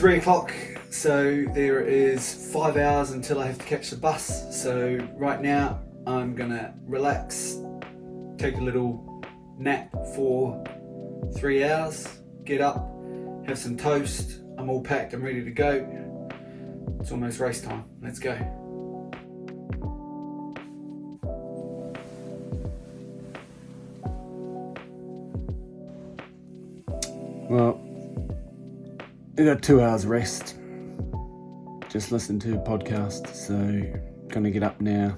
3 o'clock, so there is 5 hours until I have to catch the bus. So right now I'm gonna relax, take a little nap for 3 hours, get up, have some toast. I'm all packed, I'm ready to go. It's almost race time, let's go. Well, I got 2 hours rest. Just listened to a podcast, so gonna get up now.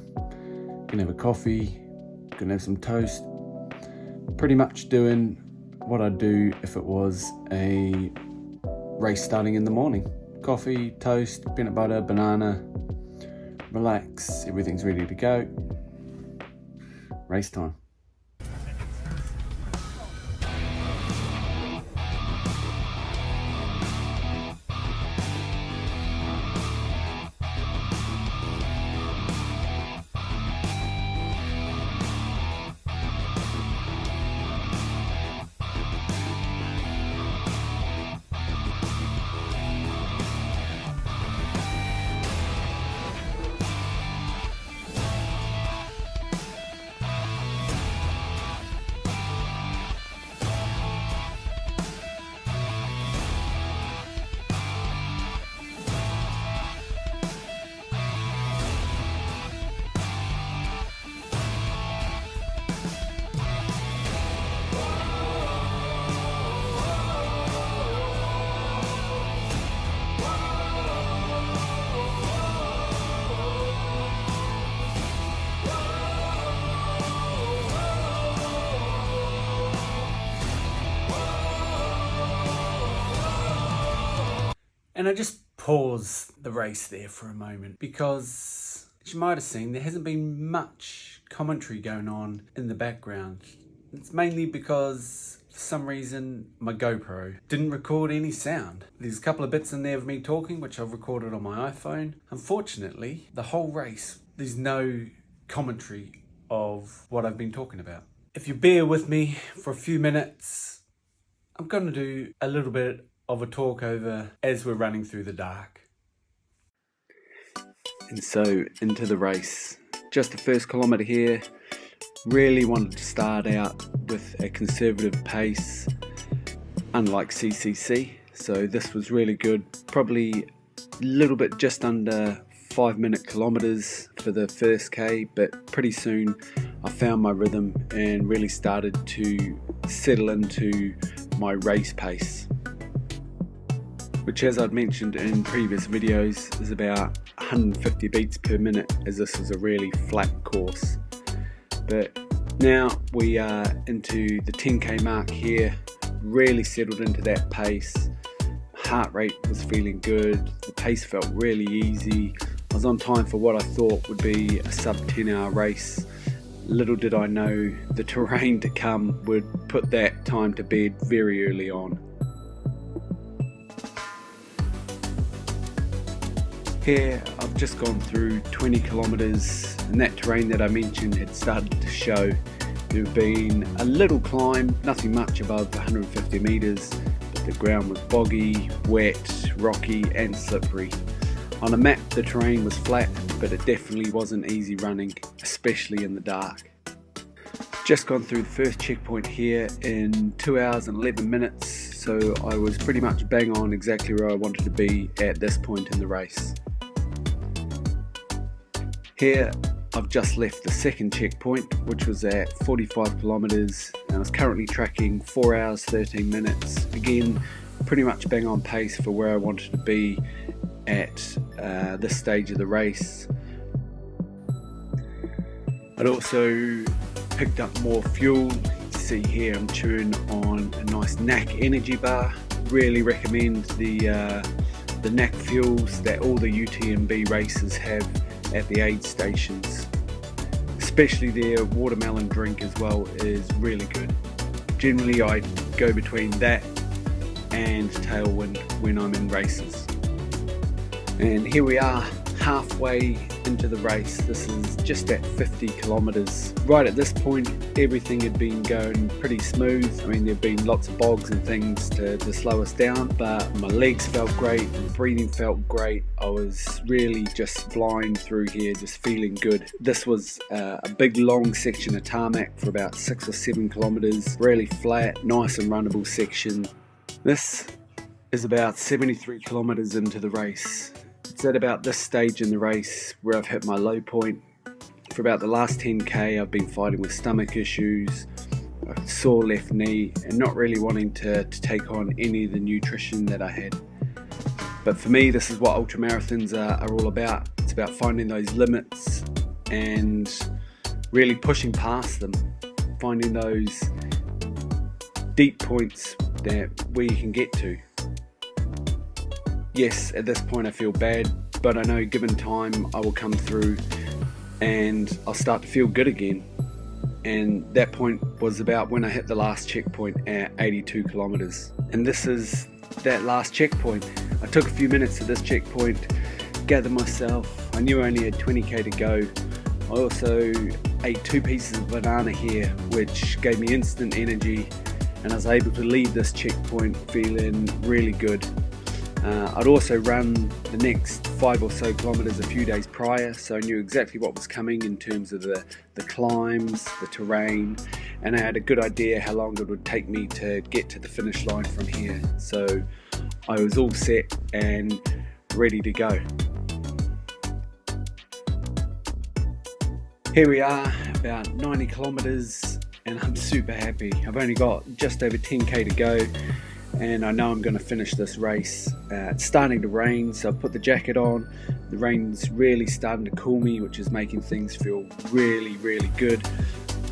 Gonna have a coffee, gonna have some toast. Pretty much doing what I'd do if it was a race starting in the morning. Coffee, toast, peanut butter, banana, relax, everything's ready to go. Race time. And I just paused the race there for a moment because, as you might have seen, there hasn't been much commentary going on in the background. It's mainly because, for some reason, my GoPro didn't record any sound. There's a couple of bits in there of me talking, which I've recorded on my iPhone. Unfortunately, the whole race, there's no commentary of what I've been talking about. If you bear with me for a few minutes, I'm going to do a little bit of a talk over as we're running through the dark. And so into the race. Just the first kilometre here. Really wanted to start out with a conservative pace, unlike CCC. So this was really good. Probably a little bit just under 5-minute kilometres for the first K, but pretty soon I found my rhythm and really started to settle into my race pace, which, as I'd mentioned in previous videos, is about 150 beats per minute, as this is a really flat course. But now we are into the 10k mark here, really settled into that pace. Heart rate was feeling good, the pace felt really easy. I was on time for what I thought would be a sub 10 hour race. Little did I know the terrain to come would put that time to bed very early on. Here I've just gone through 20 kilometres and that terrain that I mentioned had started to show. There had been a little climb, nothing much above 150 metres, but the ground was boggy, wet, rocky and slippery. On a map the terrain was flat, but it definitely wasn't easy running, especially in the dark. Just gone through the first checkpoint here in 2 hours and 11 minutes, so I was pretty much bang on exactly where I wanted to be at this point in the race. Here I've just left the second checkpoint, which was at 45 kilometres, and I was currently tracking 4 hours 13 minutes. Again, pretty much bang on pace for where I wanted to be at this stage of the race. I'd also picked up more fuel. You can see here I'm chewing on a nice NAC energy bar. Really recommend the NAC fuels that all the UTMB races have at the aid stations. Especially their watermelon drink as well is really good. Generally I go between that and Tailwind when I'm in races. And here we are, halfway into the race. This is just at 50 kilometers. Right at this point, everything had been going pretty smooth. I mean, there've been lots of bogs and things to slow us down, but my legs felt great, my breathing felt great. I was really just flying through here, just feeling good. This was a big long section of tarmac for about 6 or 7 kilometers, really flat, nice and runnable section. This is about 73 kilometers into the race. It's at about this stage in the race where I've hit my low point. For about the last 10k I've been fighting with stomach issues, a sore left knee, and not really wanting to take on any of the nutrition that I had. But for me, this is what ultramarathons are all about. It's about finding those limits and really pushing past them, finding those deep points that where you can get to. Yes, at this point I feel bad, but I know given time I will come through and I'll start to feel good again. And that point was about when I hit the last checkpoint at 82 kilometers. And this is that last checkpoint. I took a few minutes at this checkpoint, gathered myself. I knew I only had 20k to go. I also ate 2 pieces of banana here, which gave me instant energy, and I was able to leave this checkpoint feeling really good. I'd also run the next 5 or so kilometers a few days prior, so I knew exactly what was coming in terms of the climbs, the terrain, and I had a good idea how long it would take me to get to the finish line from here. So I was all set and ready to go. Here we are, about 90 kilometers, and I'm super happy. I've only got just over 10k to go, and I know I'm going to finish this race. It's starting to rain, so I've put the jacket on. The rain's really starting to cool me, which is making things feel really, really good.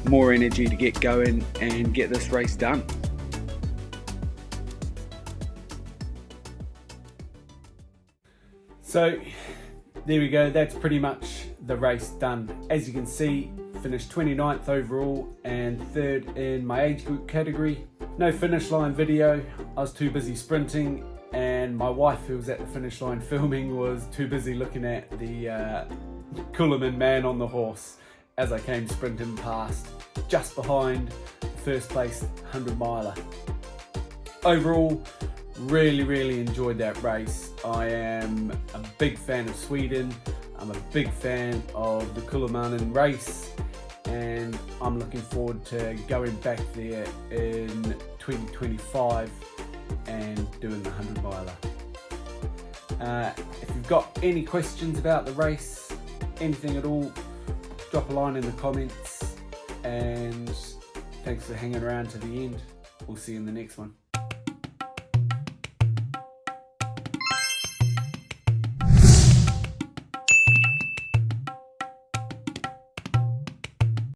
More energy to get going and get this race done. So there we go, that's pretty much the race done. As you can see, finished 29th overall and 3rd in my age group category. No finish line video, I was too busy sprinting, and my wife, who was at the finish line filming, was too busy looking at the Kullamannen man on the horse as I came sprinting past, just behind the first place 100 miler. Overall, really enjoyed that race. I am a big fan of Sweden, I'm a big fan of the Kullamannen race, and I'm looking forward to going back there in 2025 and doing the 100 miler. If you've got any questions about the race, anything at all, drop a line in the comments, and thanks for hanging around to the end. We'll see you in the next one.